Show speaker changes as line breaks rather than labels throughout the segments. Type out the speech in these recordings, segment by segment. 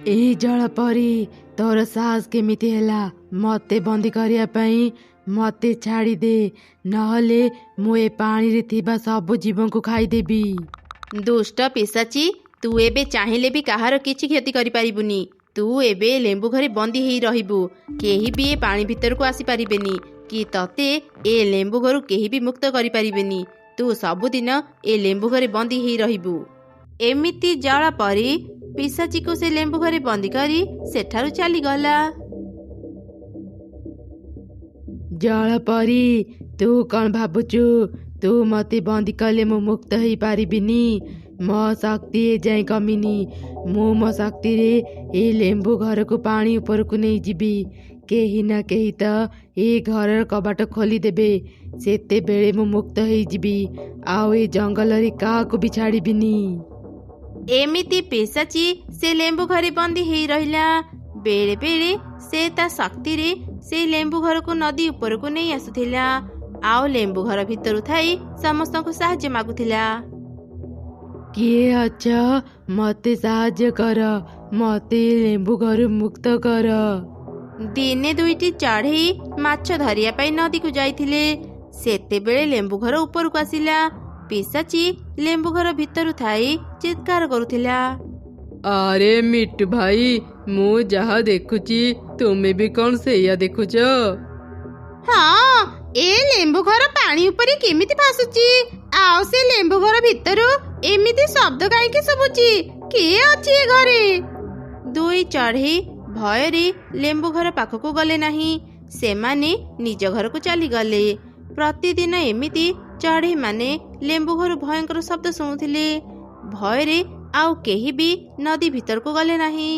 ए जलपरी तोर साहस केमिति ହେଲା मते बंदी करिया पई मते छाड़ी दे नहले मु ए पानी थिबा सब जीवन को खाई देबी।
दुष्ट पिशाची तू एबे चाहिले भी कहार किछि क्षति करि परिबुनी। तू एबे लेंबू घरे बंदी हेई रहिबू। केही भी ए पानी भीतर को आसी परिबेनी कि तते ए लेंबू घरु केही भी मुक्त करि परिबेनी। तू सबुदिन ए लेंबू घरे बंदी हेई रहिबू। एमिति जलपरी पिशाची को से लेंबू घरे बंदी करी सेठारु चली गला।
जलपरी तू कौन भाबुचु तू मते बंदी कले मु मुक्त हेई पारिबिनी। मो शक्ति जाए कमिनी। मु मो शक्ति रे ए लेंबू घर को पानी ऊपर को नहीं जीबी। केही ना केही तो ए घर कबाट खोली देबे सेते बेले मु मुक्त हेई जीबी। आउ ए जंगल रे का को भी छाड़ीबिनी।
एमिति पिशाची से लेंबू घरे बंदी हेई रहिला। बेले बेले से ता शक्ति रे से लेंबू घर को नदी ऊपर को नहीं आसुथिला। आउ लेंबू घर भितरु थाई समस्त को साहाय्य मागुथिला।
किए अच्छा मते साहाय्य कर मते लेंबू घर मुक्त कर।
दिने दुईटी चढ़ई माछ धरिया पाई नदी को जाइथिले। सेते बेले लेंबू घर ऊपर को आसिला। पिशाची लेंबू घर भितरु थाई चित्कार करुथिला।
अरे मिट्टू भाई मु जहा देखुची तुम्हें भी कौन से या देखुच?
हाँ ए लेंबू घर पानी ऊपर केमिति भासुची। आउ से लेंबू घर भितरु एमिति शब्द काईके सुबुची। किए अछि ए घरे? दुई चढ़ई भयरे लेंबू घर पाखको गले नाही। सेमाने निज घर को चली गले। प्रतिदिन एमिति चढ़ई माने लेंबू घर भयंकर शब्द शुणुथिले। भयरे आउ केही भी नदी भीतर को गले नाही।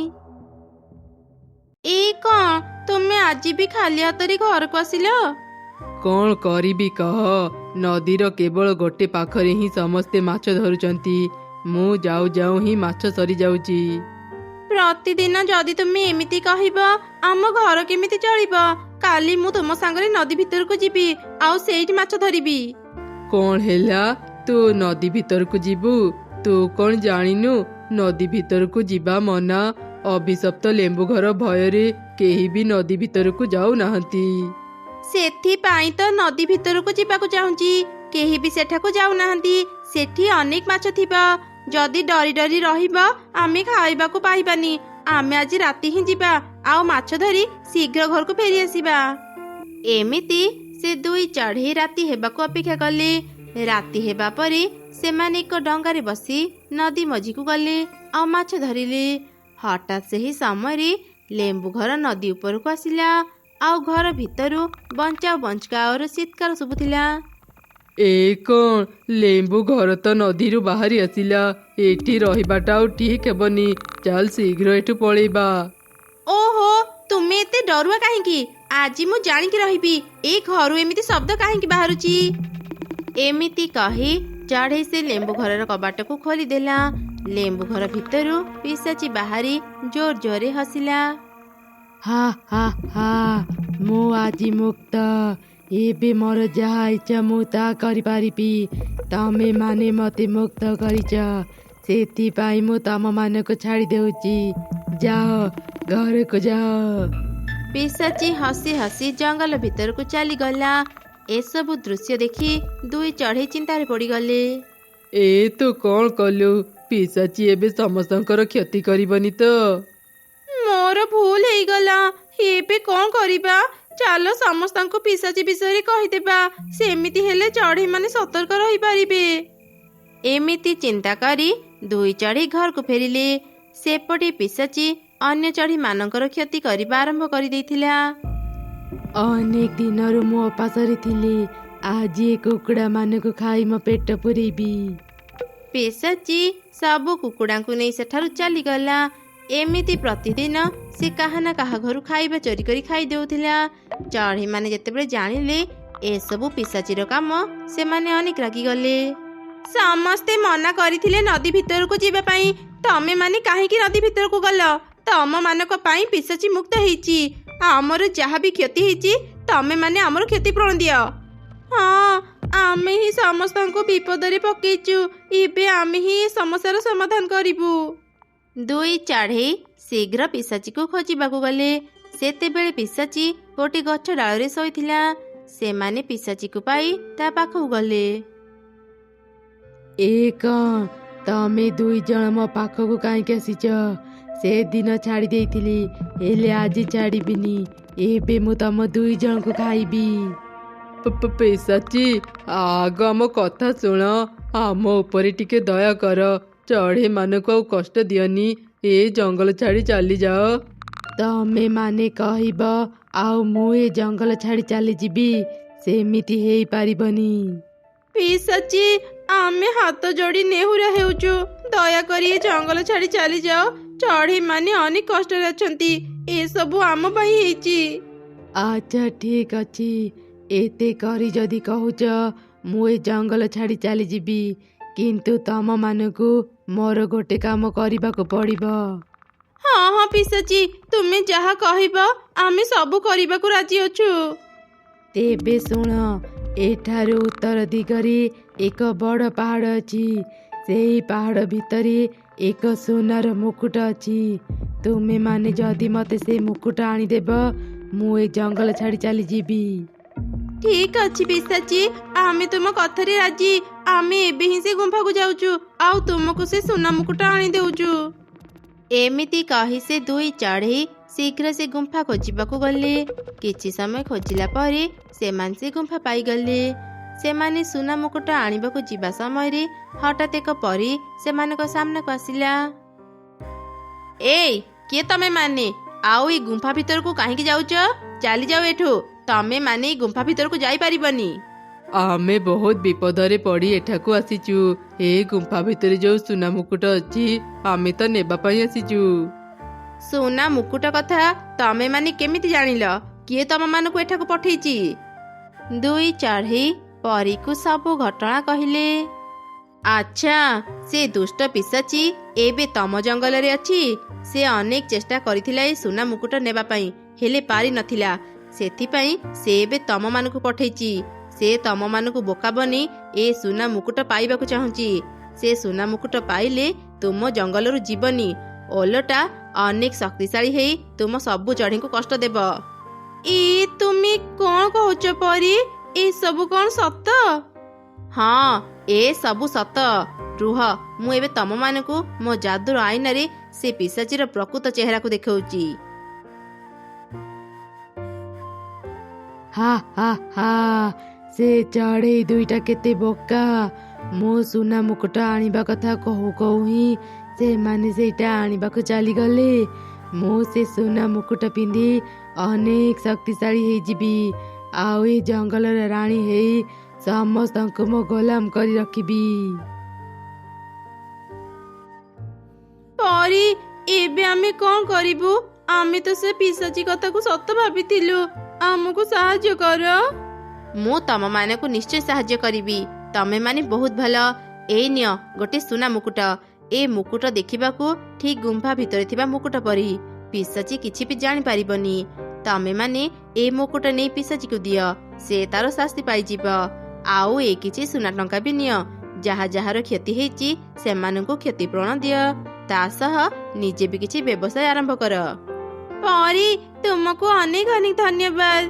ए कौन तुमे आज भी खाली हातरी घर को आसिल?
कौन करिबी कह नदीर केवल गोटे पाखरे ही समस्ते माछ धरुचंती। मु जाऊ जाऊ ही माछ सरी जाउची।
प्रतिदिन जदि तुमे एमिति कहब आम घर केमिति चलिब? काली मु तुम सांगरे नदी भीतर को जीबी आउ सेठी माछ धरिबी।
कौन हेला तू नदी भीतर को जीबू? तू कौन जानिनु नदी भीतर को जीवा मना। अभिशप्त लेंबू घर भयरे केही भी नदी भीतर को जाऊ नाहंती।
सेठी पाई तो नदी भीतर को जीवा को चाहूची। केही भी सेठा को जाऊ नाहंती। सेठी अनेक माछ थिबा। जदि डरी डरी रहिबा आमे खाइबा को पाइबानी। आमे आज राती ही जीवा आउ माछ धरी शीघ्र घर को फेरी आसीबा। एमिति से दुई चढ़ई राती हेबा को अपेक्षा कले। राती हेबा परे सेमाने एक डंगारे बसी नदी मझी को गले आउ माछ धरिले। हठात से ही समय लेंबू घर नदी ऊपर को आसिला। आउ घर भितरु बंचाओ बंचकाओर चित्कार शुभुथिला।
ए कौन लेंबू घर तो नदी बाहरी आसिला। एठी रहिबाटा आउ ठीक हेबनी। चल शीघ्र एठू पळेबा।
ओहो तुमे एते डरुआ काहेकी? आज मु जानिकी रहिबी ए घरु एमिति शब्द काहेकी बाहरुची। एमिति कही चढ़ई से लेंबू घर कबाट को खोली देला। लेंबू घर भितरु पिशाची बाहरी जोर जोरे हसिला।
हा हा हा मु आजी मुक्त। एबे मोर जहा इच्छा मु ता करि पारिबी। तमे माने मते मुक्त करिच सेथिपाई मु तम मानको छाड़ी देउची। जाओ घर को जाओ।
पिशाची हसी हसी जंगल भीतर को चली गला। एसबु दृश्य देखी दुई चढ़ई चिंतारे पड़ी गले।
ए तो कौन कलु? पिशाची एबे समस्तंकर क्षति करिबनी तो?
मोर भूल हेई गला। एबे कौन करिबा? चालो समस्तंको पिशाची विषय कहिदेबा। सेमिति हेले चढ़ई माने सतर्क रही पारिबे। एमिति चिंता करी दुई चढ़ई घर को फेरिले। सेपटे पिशाची अन्य चढ़ई मानकर क्षति करिबा आरंभ करि देइथिला।
अनेक दिनरु मु उपासरे थिली। आज ए कुकुड़ा मानको खाई म पेट पुरेबी।
पिशाची सबु कुकुड़ा को नहीं सेठारु चली गला। एमिति प्रतिदिन से काहा ना काहा घरु खाइबा चोरी करी खाई देउथिला। चढ़ई माने जेतेबेले जानिले ए सबु पिशाचीर काम से माने अनेक रागी गले। समस्ते मना करिथिले नदी भीतर को जीवा पाई। तमे माने काहेकी नदी भीतर को गल? तम मानक पाई पिशाची मुक्त हेची। आमर जहा भी क्षति हेची तमे माने आमर क्षति पूरण दियो। हाँ आमे ही समस्त को विपद रे पकेइचु। इबे आमे ही समस्यार समाधान करिबु। ଦୁଇ ଚଢ଼େଇ ଶୀଘ୍ର ପିଶାଚୀକୁ ଖୋଜିବାକୁ ଗଲେ। ସେତେବେଳେ ପିଶାଚୀ ଗୋଟିଏ ଗଛ ଡାଳରେ ଶୋଇଥିଲା। ସେମାନେ ପିଶାଚୀକୁ ପାଇ ତା ପାଖକୁ ଗଲେ।
ଏ କ'ଣ ତମେ ଦୁଇ ଜଣ ମୋ ପାଖକୁ କାହିଁକି ଆସିଛ? ସେଦିନ ଛାଡ଼ି ଦେଇଥିଲି, ହେଲେ ଆଜି ଛାଡ଼ିବିନି। ଏବେ ମୁଁ ତମ ଦୁଇ ଜଣଙ୍କୁ ଖାଇବି। ପିଶାଚୀ, ଆଗ ଆମ କଥା ଶୁଣ। ଆମ ଉପରେ ଟିକେ ଦୟା କର। ଚଢ଼େଇମାନଙ୍କୁ ଆଉ କଷ୍ଟ ଦିଅନି। ଏ ଜଙ୍ଗଲ ଛାଡ଼ି ଚାଲିଯାଅ। ତମେ ମାନେ କହିବ ଆଉ ମୁଁ ଏ ଜଙ୍ଗଲ ଛାଡ଼ି ଚାଲିଯିବି? ସେମିତି ହେଇପାରିବନି।
ପିଶାଚୀ, ଆମେ ହାତ ଯୋଡ଼ି ନେହୁରା ହେଉଛୁ। ଦୟାକରି ଏ ଜଙ୍ଗଲ ଛାଡ଼ି ଚାଲିଯାଅ। ଚଢ଼େଇମାନେ ଅନେକ କଷ୍ଟରେ ଅଛନ୍ତି। ଏସବୁ ଆମ ପାଇଁ ହେଇଛି।
ଆଚ୍ଛା ଠିକ୍ ଅଛି, ଏତେ କରି ଯଦି କହୁଛ ମୁଁ ଏ ଜଙ୍ଗଲ ଛାଡ଼ି ଚାଲିଯିବି। କିନ୍ତୁ ତମମାନଙ୍କୁ ମୋର ଗୋଟେ କାମ କରିବାକୁ ପଡ଼ିବ।
ହଁ ହଁ ପିଶାଚୀ, ତୁମେ ଯାହା କହିବ ଆମେ ସବୁ କରିବାକୁ ରାଜି ଅଛୁ।
ତେବେ ଶୁଣ, ଏଠାରୁ ଉତ୍ତର ଦିଗରେ ଏକ ବଡ଼ ପାହାଡ଼ ଅଛି। ସେହି ପାହାଡ଼ ଭିତରେ ଏକ ସୁନାର ମୁକୁଟ ଅଛି। ତୁମେମାନେ ଯଦି ମୋତେ ସେ ମୁକୁଟ ଆଣିଦେବ, ମୁଁ ଏ ଜଙ୍ଗଲ ଛାଡ଼ି ଚାଲିଯିବି।
ଠିକ୍ ଅଛି ପିଶାଚୀ, ଆମେ ତୁମ କଥାରେ ରାଜି। ଆମେ ଏବେ ହିଁ ସେ ଗୁମ୍ଫାକୁ ଯାଉଛୁ, ଆଉ ତୁମକୁ ସେ ସୁନା ମୁକୁଟ ଆଣି ଦେଉଛୁ। ଏମିତି କହି ସେ ଦୁଇ ଚଢ଼େଇ ଶୀଘ୍ର ସେ ଗୁମ୍ଫା ଖୋଜିବାକୁ ଗଲେ। କିଛି ସମୟ ଖୋଜିଲା ପରେ ସେମାନେ ସେ ଗୁମ୍ଫା ପାଇଗଲେ। ସେମାନେ ସୁନା ମୁକୁଟ ଆଣିବାକୁ ଯିବା ସମୟରେ ହଠାତ୍ ଏକ ପରୀ ସେମାନଙ୍କ ସାମ୍ନାକୁ ଆସିଲା। ଏଇ କିଏ ତମେ ମାନେ? ଆଉ ଏ ଗୁମ୍ଫା ଭିତରକୁ କାହିଁକି ଯାଉଛ? ଚାଲିଯାଅ ଏଠୁ। ତମେ ମାନେ ଏ ଗୁମ୍ଫା ଭିତରକୁ ଯାଇପାରିବନି।
ଆମେ ବହୁତ ବିପଦରେ ପଡ଼ି ଏଠାକୁ ଆସିଛୁ। ଏ ଗୁମ୍ଫା ଭିତରେ ଯୋଉ ସୁନା ମୁକୁଟ ଅଛି, ଆମେ ତ ନେବା ପାଇଁ ଆସିଛୁ।
ସୁନା ମୁକୁଟ କଥା ତମେ ମାନେ କେମିତି ଜାଣିଲ? କିଏ ତମମାନଙ୍କୁ ଏଠାକୁ ପଠେଇଛି? ଦୁଇ ଚଢ଼େଇ ପରୀକୁ ସବୁ ଘଟଣା କହିଲେ। ଆଚ୍ଛା, ସେ ଦୁଷ୍ଟ ପିଶାଚୀ ଏବେ ତମ ଜଙ୍ଗଲରେ ଅଛି। ସେ ଅନେକ ଚେଷ୍ଟା କରିଥିଲା ଏ ସୁନା ମୁକୁଟ ନେବା ପାଇଁ, ହେଲେ ପାରି ନଥିଲା। ସେଥିପାଇଁ ସେ ଏବେ ତମମାନଙ୍କୁ ପଠେଇଛି। ସେ ତମମାନଙ୍କୁ ବୋକା ବନେଇ ଏ ସୁନା ମୁକୁଟ ପାଇବାକୁ ଚାହୁଁଛି। ସେ ସୁନା ମୁକୁଟ ପାଇଲେ ତୁମ ଜଙ୍ଗଲରୁ ଯିବନି, ଓଲଟା ଅନେକ ଶକ୍ତିଶାଳୀ ହେଇ ତୁମ ସବୁ ଚଢ଼େଇଙ୍କୁ କଷ୍ଟ ଦେବ। ତୁମେ କ'ଣ କହୁଛ ପରୀ? ଏସବୁ କ'ଣ ସତ? ହଁ, ଏ ସବୁ ସତ। ରୁହ, ମୁଁ ଏବେ ତମମାନଙ୍କୁ ମୋ ଯାଦୁର ଆଇନାରେ ସେ ପିଶାଚୀର ପ୍ରକୃତ ଚେହେରାକୁ ଦେଖାଉଛି।
ହା ହା ହା, ସେ ଚଢ଼େଇ ଦୁଇଟା କେତେ ବୋକା। ମୁଁ ସୁନା ମୁକୁଟ ଆଣିବା କଥା କହୁ କହୁ ହିଁ ସେମାନେ ସେଇଟା ଆଣିବାକୁ ଚାଲିଗଲେ। ମୁଁ ସେ ସୁନା ମୁକୁଟ ପିନ୍ଧି ଅନେକ ଶକ୍ତିଶାଳୀ ହେଇଯିବି, ଆଉ ଏ ଜଙ୍ଗଲର ରାଣୀ ହେଇ ସମସ୍ତଙ୍କୁ ମୋ ଗୋଲାମ କରି ରଖିବି।
ପରୀ, ଏବେ ଆମେ କ'ଣ କରିବୁ? ଆମେ ତ ସେ ପିଶାଚୀ କଥାକୁ ସତ ଭାବିଥିଲୁ। ଆମକୁ ସାହାଯ୍ୟ କର। ମୁଁ ତମମାନଙ୍କୁ ନିଶ୍ଚୟ ସାହାଯ୍ୟ କରିବି। ତମେମାନେ ବହୁତ ଭଲ। ଏଇ ନିଅ ଗୋଟେ ସୁନା ମୁକୁଟ। ଏ ମୁକୁଟ ଦେଖିବାକୁ ଠିକ୍ ଗୁମ୍ଫା ଭିତରେ ଥିବା ମୁକୁଟ ପରି। ପିଶାଚୀ କିଛି ବି ଜାଣିପାରିବନି। ତମେମାନେ ଏ ମୁକୁଟ ନେଇ ପିଶାଚୀକୁ ଦିଅ, ସେ ତାର ଶାସ୍ତି ପାଇଯିବ। ଆଉ ଏ କିଛି ସୁନା ଟଙ୍କା ବି ନିଅ। ଯାହା ଯାହାର କ୍ଷତି ହେଇଛି ସେମାନଙ୍କୁ କ୍ଷତିପୂରଣ ଦିଅ। ତା ସହ ନିଜେ ବି କିଛି ବ୍ୟବସାୟ ଆରମ୍ଭ କର। ପରୀ, ତୁମକୁ ଅନେକ ଅନେକ ଧନ୍ୟବାଦ।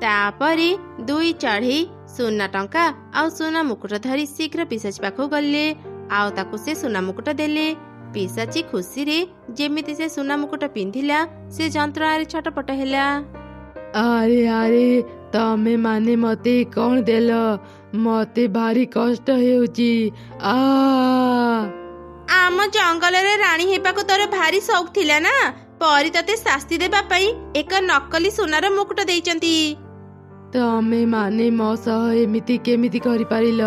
ତାପରେ ଦୁଇ ଚଢ଼େଇ ସୁନା ଟଙ୍କା ଆଉ ସୁନା ମୁକୁଟ ଧରି ଶୀଘ୍ର ପିଶାଚୀ ପାଖକୁ ଗଲେ, ଆଉ ତାକୁ ସେ ସୁନା ମୁକୁଟ ଦେଲେ। ପିଶାଚୀ ଖୁସିରେ ଯେମିତି ସେ ସୁନା ମୁକୁଟ ପିନ୍ଧିଲା, ସେ ଯନ୍ତ୍ରଣାରେ ଛଟପଟ ହେଲା।
ଆରେ ଆରେ, ତମେ ମାନେ ମତେ କ'ଣ ଦେଲ? ମତେ ଭାରି କଷ୍ଟ ହେଉଛି।
ଆମ ଜଙ୍ଗଲରେ ରାଣୀ ହେବାକୁ ତୋର ଭାରି ସଉକ ଥିଲା ନା? ପରୀ ତତେ ଶାସ୍ତି ଦେବା ପାଇଁ ଏକ ନକଲି ସୁନାର ମୁକୁଟ ଦେଇଛନ୍ତି।
ତମେ ମାନେ ମୋ ସହ ଏମିତି କେମିତି କରିପାରିଲ?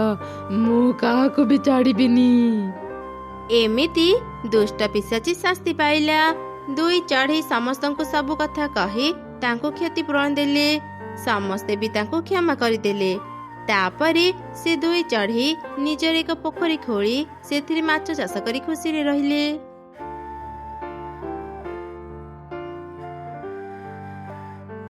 ମୁଁ କାହାକୁ ବି ଛାଡ଼ିବିନି।
ଏମିତି ଦୁଷ୍ଟ ପିଶାଚୀ ଶାସ୍ତି ପାଇଲା। ଦୁଇ ଚଢ଼େଇ ସମସ୍ତଙ୍କୁ ସବୁ କଥା କହି ତାଙ୍କୁ କ୍ଷତିପୂରଣ ଦେଲେ। ସମସ୍ତେ ବି ତାଙ୍କୁ କ୍ଷମା କରିଦେଲେ। ତାପରେ ସେ ଦୁଇ ଚଢ଼େଇ ନିଜର ଏକ ପୋଖରୀ ଖୋଳି ସେଥିରେ ମାଛ ଚାଷ କରି ଖୁସିରେ ରହିଲେ।